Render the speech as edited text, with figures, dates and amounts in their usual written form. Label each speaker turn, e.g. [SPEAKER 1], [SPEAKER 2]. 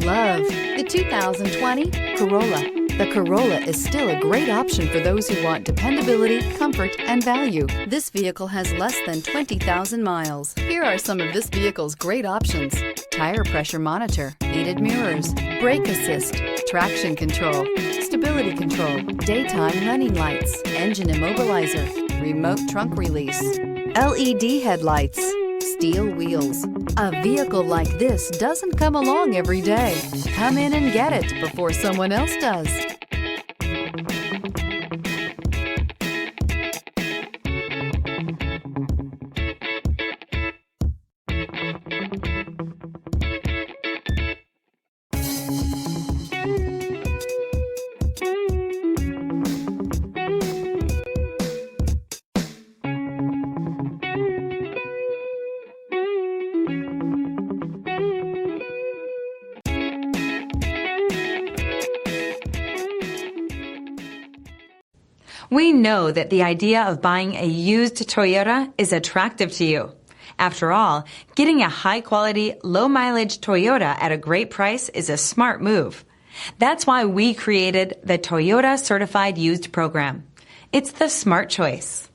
[SPEAKER 1] love the 2020 Corolla. The Corolla is still a great option for those who want dependability, comfort, and value. This vehicle has less than 20,000 miles. Here are some of this vehicle's great options: tire pressure monitor, heated mirrors, brake assist, traction control, stability control, daytime running lights, engine immobilizer, remote trunk release, LED headlights, steel wheels. A vehicle like this doesn't come along every day. Come in and get it before someone else does.
[SPEAKER 2] We know that the idea of buying a used Toyota is attractive to you. After all, getting a high-quality, low-mileage Toyota at a great price is a smart move. That's why we created the Toyota Certified Used Program. It's the smart choice.